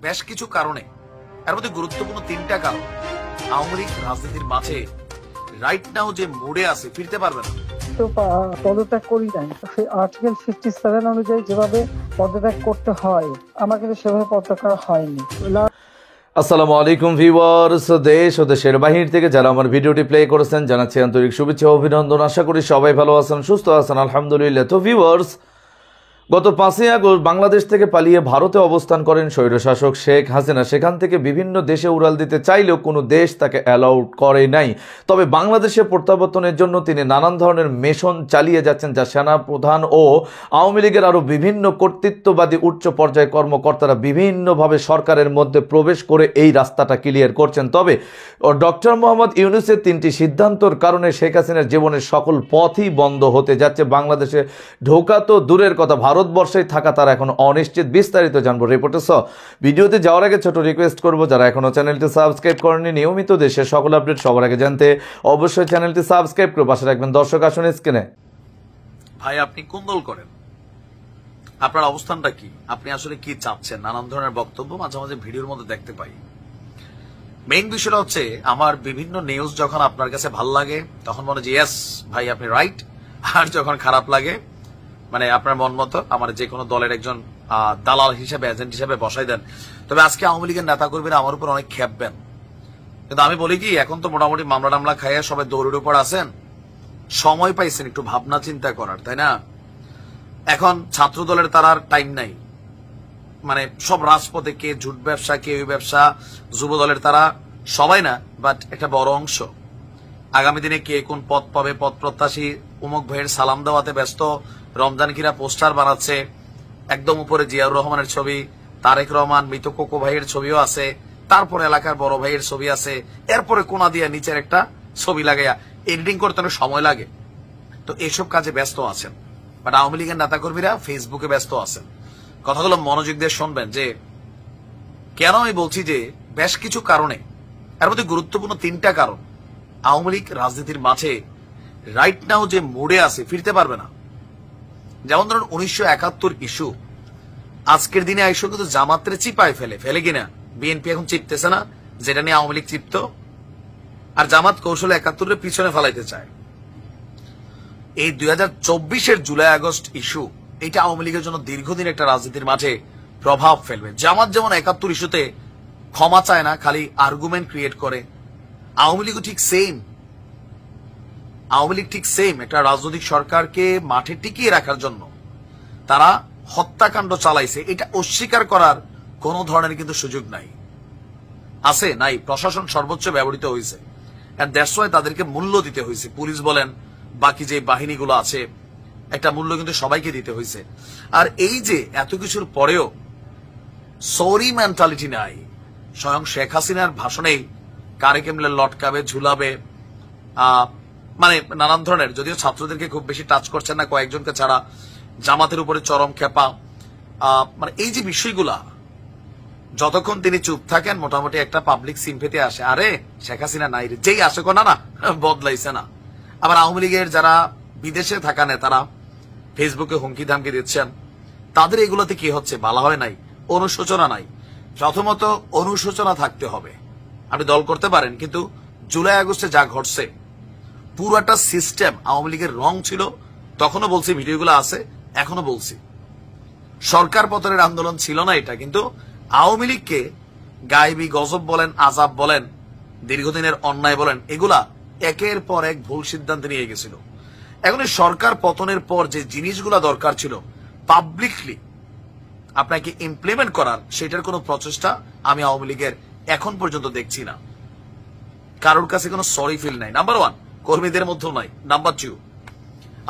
বেশ কিছু কারণে, এর মধ্যে গুরুত্বপূর্ণ তিনটা কারণ আওয়ামী লীগ রাজনীতির মাঝে রাইট নাও যে মোড়ে আছে ফিরতে পারবে না। তো পদত্যাগ করি নাই, সেই আর্টিকেল 57 অনুযায়ী যেভাবে পদত্যাগ করতে হয় আমার কিন্তু সেভাবে পদত্যাগ করা হয়নি। আসসালামু আলাইকুম ভিউয়ার্স, দেশ ও দেশের বাহির থেকে যারা আমার ভিডিওটি প্লে করেছেন জানাচ্ছি আন্তরিক শুভেচ্ছা ও অভিনন্দন। আশা করি সবাই ভালো আছেন, সুস্থ আছেন, আলহামদুলিল্লাহ। তো ভিউয়ার্স, গত 5ই আগস্ট বাংলাদেশ থেকে পালিয়ে ভারতে অবস্থান করেন স্বৈরশাসক শেখ হাসিনা। সেখান থেকে বিভিন্ন দেশে উড়াল দিতে চাইলেও কোনো দেশ তাকে অ্যালাউড করে নাই। তবে বাংলাদেশে প্রত্যাবর্তনের জন্য তিনি নানান ধরনের মিশন চালিয়ে যাচ্ছেন, যা সেনা প্রধান ও আওয়ামী লীগের আরও বিভিন্ন কর্তৃত্ববাদী উচ্চ পর্যায়ে কর্মকর্তারা বিভিন্নভাবে সরকারের মধ্যে প্রবেশ করে এই রাস্তাটা ক্লিয়ার করছেন। তবে ডক্টর মোহাম্মদ ইউনূসের 3টি সিদ্ধান্তর কারণে শেখ হাসিনার জীবনের সকল পথই বন্ধ হতে যাচ্ছে। বাংলাদেশে ঢোকা তো দূরের কথা, ভারতবর্ষেই থাকা তার এখন অনিশ্চিত। বিস্তারিত জানবো রিপোর্টে। ভিডিওতে যাওয়ার আগে ছোট রিকোয়েস্ট করবো, যারা এখনো চ্যানেলটি সাবস্ক্রাইব করেনি, নিয়মিত দেশের সকল আপডেট সবার আগে জানতে অবশ্যই চ্যানেলটি সাবস্ক্রাইব করে পাশে রাখবেন। দর্শক আসুন স্ক্রিনে। ভাই, আপনি কোন দল করেন? আপনার অবস্থানটা কি? আপনি আসলে কি চাচ্ছেন? নানান ধরনের বক্তব্য মাঝে মাঝে ভিডিওর মধ্যে দেখতে পাই। মেইন বিষয়টা হচ্ছে, আমার বিভিন্ন নিউজ যখন আপনার কাছে ভাল লাগে তখন মনে হয় ইয়েস ভাই আপনি রাইট, আর যখন খারাপ লাগে মানে আপনার মন মতো আমার যে কোনো দলের একজন দালাল হিসেবে, এজেন্ট হিসেবে বসাই দেন। তবে আজকে আওয়ামী লীগের নেতা কর্মীরা আমার উপর অনেক খেপবেন, কিন্তু আমি বলি কি, এখন তো মোটামুটি মামলা টামলা খাইয়া সবাই দৌড়ের উপর আছেন, সময় পাইছেন একটু ভাবনা চিন্তা করার, তাই না? এখন ছাত্র দলের তার আর টাইম নাই, মানে সব রাজপথে, কে ঝুট ব্যবসা, কে ওই ব্যবসা, যুব দলের তারা সবাই না, বাট একটা বড় অংশ আগামী দিনে কে কোন পদ পাবে, পদ প্রত্যাশী উমুক ভাইয়ের সালাম দেওয়াতে ব্যস্ত। রমজান কিরা পোস্টার বানাচ্ছে, একদম উপরে জিয়াউর রহমানের ছবি, তারেক রহমান, মৃত কোকো ভাইয়ের ছবিও আছে, তারপর এলাকার বড় ভাইয়ের ছবি আছে, এরপরে কোনা দিয়া নিচের একটা ছবি লাগাইয়া এডিটিং করতে অনেক সময় লাগে। তো এইসব কাজে ব্যস্ত আছেন, বাট আওয়ামী লীগের নেতাকর্মীরা ফেসবুকে ব্যস্ত আছেন। কথাগুলো মনোযোগ দিয়ে শুনবেন যে কেন আমি বলছি যে বেশ কিছু কারণে, এর মধ্যে গুরুত্বপূর্ণ তিনটা কারণ আওয়ামী লীগ রাজনীতির মাঝে রাইট নাও যে মোড়ে আছে ফিরতে পারবে না। যেমন ধরুন 1971 ইস্যু, আজকের দিনে আইসো কিন্তু জামাতরে চিপায় ফেলে কিনা বিএনপি এখন চিপতেছে না, যেটা নিয়ে আওয়ামী লীগ চিপত, আর জামাত কৌশলে 71-এর পিছনে ফেলাইতে চায়। এই 2024-এর জুলাই আগস্ট ইস্যু, এটা আওয়ামী লীগের জন্য দীর্ঘদিন একটা রাজনীতির মাঝে প্রভাব ফেলবে। জামাত যেমন 71 ইস্যুতে ক্ষমা চায় না, খালি আর্গুমেন্ট ক্রিয়েট করে, আওয়ামী লীগও ঠিক সেম। আওয়ামী লীগ ঠিক সেম, একটা রাজনৈতিক সরকারকে মাঠে টিকিয়ে রাখার জন্য তারা হত্যাকাণ্ড চালাইছে, এটা অস্বীকার করার কোন ধরনের কিন্তু সুযোগ নাই, আছে নাই। প্রশাসন সর্বোচ্চ ব্যবহৃত হয়েছে, এন্ড দ্যাটস ওয়াই তাদেরকে মূল্য দিতে হয়েছে। পুলিশ বলেন, বাকি যে বাহিনীগুলো আছে, একটা মূল্য কিন্তু সবাইকে দিতে হয়েছে। আর এই যে এত কিছুর পরেও সরি মেন্টালিটি নাই। স্বয়ং শেখ হাসিনার ভাষণেই কারে কেমলে লটকাবে, ঝুলাবে, মানে নানান ধরনের, যদিও ছাত্রদেরকে খুব বেশি টাচ করছেন না কয়েকজনকে ছাড়া, জামাতের উপরে চরম খেপা, মানে এই যে বিষয়গুলা, যতক্ষণ তিনি চুপ থাকেন মোটামুটি একটা পাবলিক সিম্পেথি আসে, আরে শেখ হাসিনা নাই রে, যেই আসে না না বদলাইছে না। আবার আওয়ামী লীগের যারা বিদেশে থাকা নেতারা ফেসবুকে হুমকি ধামকি দিচ্ছেন, তাদের এগুলোতে কি হচ্ছে বলা হয় নাই, অনুশোচনা নাই। প্রথমত অনুশোচনা থাকতে হবে, আপনি দল করতে পারেন, কিন্তু জুলাই আগস্টে যা ঘটছে পুরোটা সিস্টেম আওয়ামী লীগের রং ছিল। তখনও বলছি, ভিডিওগুলো আছে, এখনো বলছি, সরকার পতনের আন্দোলন ছিল না এটা, কিন্তু আওয়ামী লীগকে গায়েবী গজব বলেন, আজাব বলেন, দীর্ঘদিনের অন্যায় বলেন, এগুলা একের পর এক ভুল সিদ্ধান্ত নিয়ে গেছিল। এখন এই সরকার পতনের পর যে জিনিসগুলা দরকার ছিল পাবলিকলি আপনাকে ইমপ্লিমেন্ট করার, সেটার কোনো প্রচেষ্টা আমি আওয়ামী লীগের এখন পর্যন্ত দেখছি না। কারোর কাছে কোনো সরি ফিল নাই, নাম্বার 1, কর্মীদের মধ্যেও নাই। নাম্বার 2,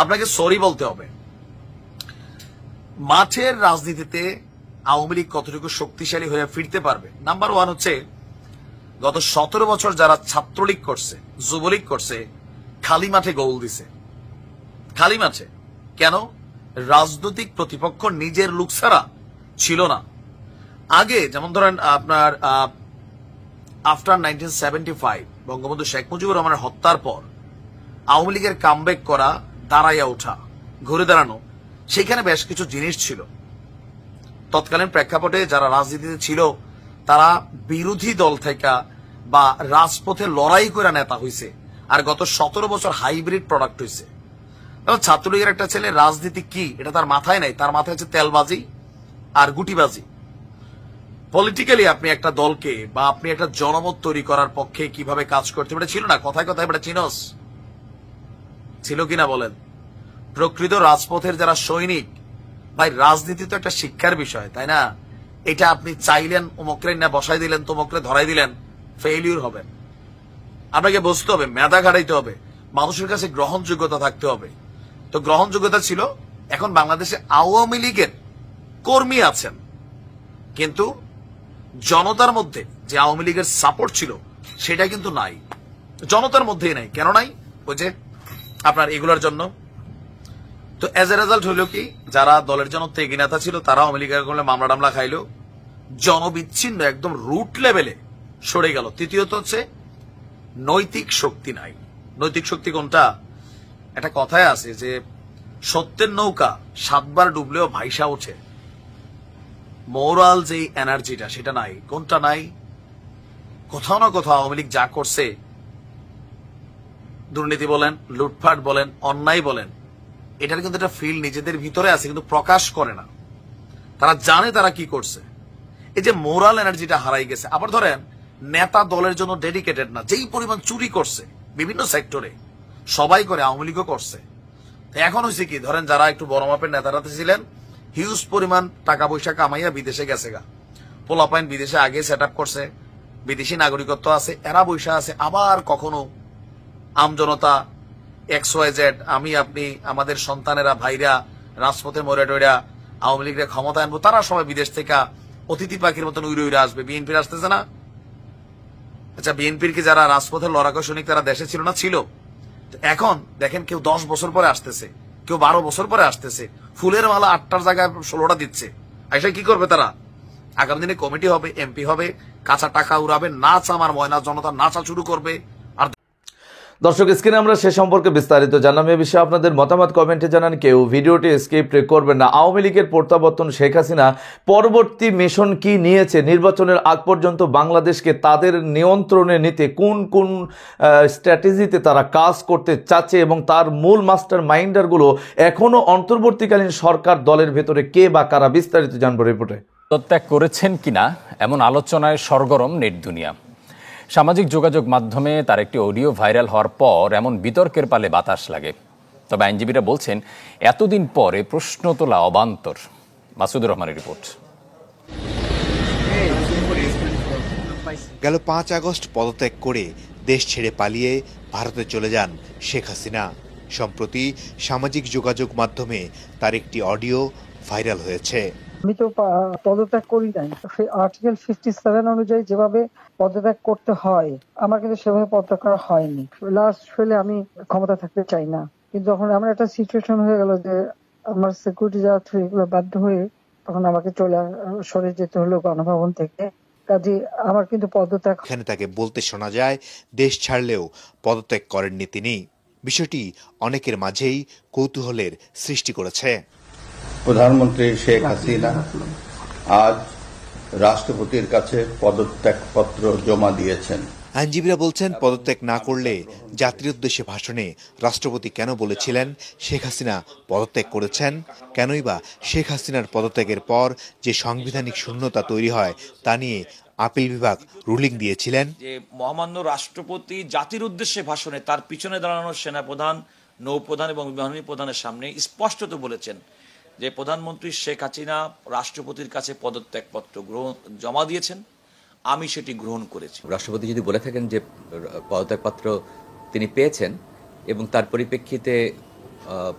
আপনাকে সরি বলতে হবে। মাঠের রাজনীতিতে আওয়ামী লীগ কতটুকু শক্তিশালী হয়ে ফিরতে পারবে? নাম্বার 1 হচ্ছে, গত 17 বছর যারা ছাত্রলীগ করছে, যুবলীগ করছে, খালি মাঠে গোল দিছে। খালি মাঠে কেন? রাজনৈতিক প্রতিপক্ষ নিজের লোক ছাড়া ছিল না। আগে যেমন ধরেন আপনার আফটার 1975 বঙ্গবন্ধু শেখ মুজিবুর রহমানের হত্যার পর আওয়ামী লীগের কামব্যাক করা, দাঁড়াইয়া ওঠা, ঘুরে দাঁড়ানো, সেখানে বেশ কিছু জিনিস ছিল। তৎকালীন প্রেক্ষাপটে যারা রাজনীতিতে ছিল তারা বিরোধী দল থেকে বা রাজপথে লড়াই করে নেতা হইছে, আর গত 17 বছর হাইব্রিড প্রোডাক্ট হইছে। ছাত্রলীগের একটা ছেলে রাজনীতি কি এটা তার মাথায় নাই, তার মাথায় হচ্ছে তেলবাজি আর গুটিবাজি। পলিটিক্যালি আপনি একটা দলকে বা আপনি একটা জনমত তৈরি করার পক্ষে কিভাবে কাজ করতে এটা ছিল না, কথায় কথায় এটা চিনস ছিল কিনা বলেন। প্রকৃত রাজপথের যারা সৈনিক, ভাই রাজনীতি তো একটা শিক্ষার বিষয়, তাই না? এটা আপনি চাইলেন অমুকরে না বসাই দিলেন, তমুকরে ধরাই দিলেন, ফেইলিউর হবেন। আপনাকে বুঝতে হবে, মেধা ঘাটাইতে হবে, মানুষের কাছে গ্রহণযোগ্যতা থাকতে হবে। তো গ্রহণযোগ্যতা ছিল। এখন বাংলাদেশে আওয়ামী লীগের কর্মী আছেন, কিন্তু জনতার মধ্যে যে আওয়ামী লীগের সাপোর্ট ছিল সেটা কিন্তু নাই, জনতার মধ্যেই নাই। কেন নাই? ওই যে আপনার এগুলোর জন্য। তো এজ এ রেজাল্ট হইল কি, যারা দলের জন্য ত্যাগী নেতা ছিল তারা আওয়ামী লীগের করলে মামলা টামলা খাইলো, জনবিচ্ছিন্ন একদম রুট লেভেলে সরে গেল। তৃতীয়ত হচ্ছে নৈতিক শক্তি নাই। নৈতিক শক্তি কোনটা? একটা কথায় আছে যে সত্যের নৌকা 7 বার ডুবলেও ভাইসা ওঠে, মোরাল যে এনার্জিটা সেটা নাই। কোনটা নাই? কোথাও না কোথাও আওয়ামী লীগ যা করছে, দুর্নীতি বলেন, লুটপাট বলেন, অন্যায় বলেন, এটার কিন্তু একটা ফিল নিজেদের ভিতরে আছে, কিন্তু প্রকাশ করে না। তারা জানে তারা কি করছে। এই যে মোরাল এনার্জিটা হারাই গেছে। আবার ধরেন নেতা দলের জন্য ডেডিকেটেড না, যেই পরিমাণ চুরি করছে বিভিন্ন সেক্টরে, সবাই করে, আওয়ামী লীগও করছে। এখন হয়েছে কি, ধরেন যারা একটু বড় মাপের নেতারা ছিলেন, হিউজ পরিমাণ টাকা পয়সা কামাইয়া বিদেশে গেছে গা, পোলাপাইন বিদেশে আগে সেট আপ করছে, বিদেশি নাগরিকত্ব আছে, এরা বৈশা আছে। আবার কখনো আমজনতা XYZ, আমি আপনি, আমাদের সন্তানেরা, ভাইরা রাজপথে মরে টইরা আওয়ামী লীগের ক্ষমতা আনবো, তারা সবাই বিদেশ থেকে অতিথি পাখির মতন উড়ে উড়ে আসবে। বিএনপির আসতেছে না? আচ্ছা, বিএনপির কি যারা রাজপথের লড়াকু সৈনিক তারা দেশে ছিল না? ছিল। এখন দেখেন কেউ 10 বছর পরে আসতেছে, কেউ 12 বছর পরে আসতেছে, ফুলের মালা 8টার জায়গায় 16টা দিচ্ছে। এসে কি করবে তারা? আগামী দিনে কমিটি হবে, এমপি হবে, কাঁচা টাকা উড়াবে, নাচ আমার ময়না জনতা নাচা শুরু করবে। আর দর্শক, স্ক্রিনে আমরা সে সম্পর্কে বিস্তারিত জানলাম। এ বিষয়ে আপনাদের মতামত কমেন্টে জানান। কেউ ভিডিওটি স্কিপ করবেন না। আওয়ামী লীগের প্রত্যাবর্তন, শেখ হাসিনা পরবর্তী মিশন কি নিয়েছে, নির্বাচনের আগ পর্যন্ত বাংলাদেশকে তাদের নিয়ন্ত্রণে নিতে কোন কোন স্ট্র্যাটেজিতে তারা কাজ করতে চাচ্ছে, এবং তার মূল মাস্টার মাইন্ডারগুলো এখনো অন্তর্বর্তীকালীন সরকার দলের ভেতরে কে বা কারা, বিস্তারিত জানবো রিপোর্টে। পদত্যাগ করেছেন কিনা এমন আলোচনায় সরগরম নেট দুনিয়া। সামাজিক যোগাযোগ মাধ্যমে তার একটি অডিও ভাইরাল হওয়ার পর এমন বিতর্কের পালে বাতাস লাগে। তবে আইনজীবীরা বলছেন এতদিন পরে প্রশ্ন তোলা অবান্তর। মাসুদুর রহমানের রিপোর্ট। গেল 5 আগস্ট পদত্যাগ করে দেশ ছেড়ে পালিয়ে ভারতে চলে যান শেখ হাসিনা। সম্প্রতি সামাজিক যোগাযোগ মাধ্যমে তার একটি অডিও ভাইরাল হয়েছে। আমি তো পদত্যাগ করি নাই। সেই আর্টিকেল 57 অনুযায়ী যেভাবে পদত্যাগ করতে হয়, আমার কিন্তু সেভাবে পদত্যাগ করা হয়নি। লাস্ট ফেলে আমি ক্ষমতা থাকতে চাই না, কিন্তু যখন আমার একটা সিচুয়েশন হয়ে গেল যে আমার সিকিউরিটি যাওয়া এগুলো বাধ্য হয়ে তখন আমাকে সরে যেতে হলো গণভবন থেকে। কাজে আমার কিন্তু পদত্যাগ। এখানে তাকে বলতে শোনা যায়, দেশ ছাড়লেও পদত্যাগ করেননি তিনি। বিষয়টি অনেকের মাঝেই কৌতূহলের সৃষ্টি করেছে। প্রধানমন্ত্রী শেখ হাসিনা আজ রাষ্ট্রপতির কাছে পদত্যাগপত্র জমা দিয়েছেন। আইনজীবীরা বলছেন, পদত্যাগ না করলে জাতির উদ্দেশ্যে ভাষণে রাষ্ট্রপতি কেন বলেছিলেন শেখ হাসিনা পদত্যাগ করেছেন? কেনই বা শেখ হাসিনার পদত্যাগের পর যে সাংবিধানিক শূন্যতা তৈরি হয় তা নিয়ে আপিল বিভাগ রুলিং দিয়েছিলেন যে মহামান্য রাষ্ট্রপতি জাতির উদ্দেশ্যে ভাষণে তার পিছনে দাঁড়ানো সেনাপ্রধান, নৌপ্রধান এবং বিমানবাহিনী প্রধানের সামনে স্পষ্টত বলেছেন যে প্রধানমন্ত্রী শেখ হাসিনা রাষ্ট্রপতির কাছে পদত্যাগপত্র জমা দিয়েছেন, আমি সেটি গ্রহণ করেছি। রাষ্ট্রপতি যদি বলে থাকেন যে পদত্যাগপত্র তিনি পেয়েছেন এবং তার পরিপ্রেক্ষিতে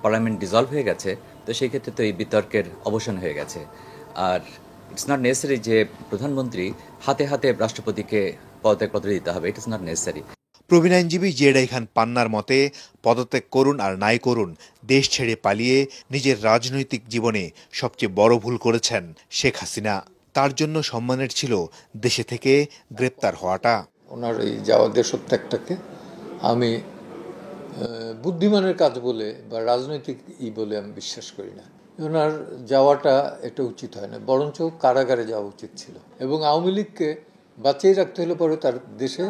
পার্লামেন্ট ডিসলভ হয়ে গেছে, তো সেই ক্ষেত্রে তো এই বিতর্কের অবসান হয়ে গেছে। আর ইটস নট নেসেসারি যে প্রধানমন্ত্রী হাতে হাতে রাষ্ট্রপতিকে পদত্যাগপত্র দিতে হবে, ইট ইস নট নেসেসারি। প্রবীণ আইনজীবী জেডাই খান পান্নার মতে, পদত্যাগ করুন আর নাই করুন, দেশ ছেড়ে পালিয়ে নিজের রাজনৈতিক জীবনে সবচেয়ে বড় ভুল করেছেন শেখ হাসিনা। তার জন্য সম্মানের ছিল দেশে থেকে গ্রেপ্তার হওয়াটা। ওনার এই যাওয়া দেশত্যাগটাকে আমি বুদ্ধিমানের কাজ বলে বা রাজনৈতিক বলে আমি বিশ্বাস করি না। ওনার যাওয়াটা এটা উচিত হয় না, বরঞ্চ কারাগারে যাওয়া উচিত ছিল এবং আওয়ামী লীগকে বাঁচিয়ে রাখতে হলে পরে তার দেশে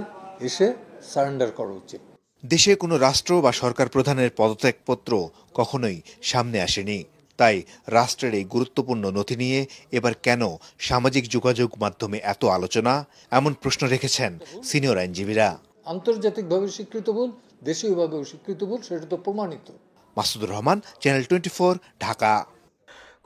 এসে সারেন্ডার করা উচিত। দেশে কোনো রাষ্ট্র বা সরকার প্রধানের পদত্যাগপত্র কখনোই সামনে আসেনি। তাই রাষ্ট্রের এই গুরুত্বপূর্ণ নথি নিয়ে এবার কেন সামাজিক যোগাযোগ মাধ্যমে এত আলোচনা, এমন প্রশ্ন রেখেছেন সিনিয়র আইনজীবীরা। আন্তর্জাতিকভাবে স্বীকৃত ভুল, দেশীয়ভাবেও স্বীকৃত ভুল, সেটা তো প্রমাণিত। মাসুদুর রহমান, চ্যানেল 24, ঢাকা।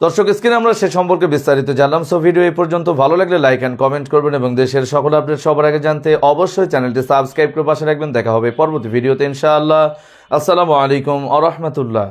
দর্শক, স্ক্রিনে আমরা সে সম্পর্কে বিস্তারিত জানলাম। সো ভিডিও এই পর্যন্ত। ভালো লাগলে লাইক এন্ড কমেন্ট করবেন এবং দেশের সকল আপডেট সবার আগে জানতে অবশ্যই চ্যানেলটি সাবস্ক্রাইব করে পাশে রাখবেন। দেখা হবে পরবর্তী ভিডিওতে ইনশাআল্লাহ। আসসালামু আলাইকুম ওয়া রাহমাতুল্লাহ।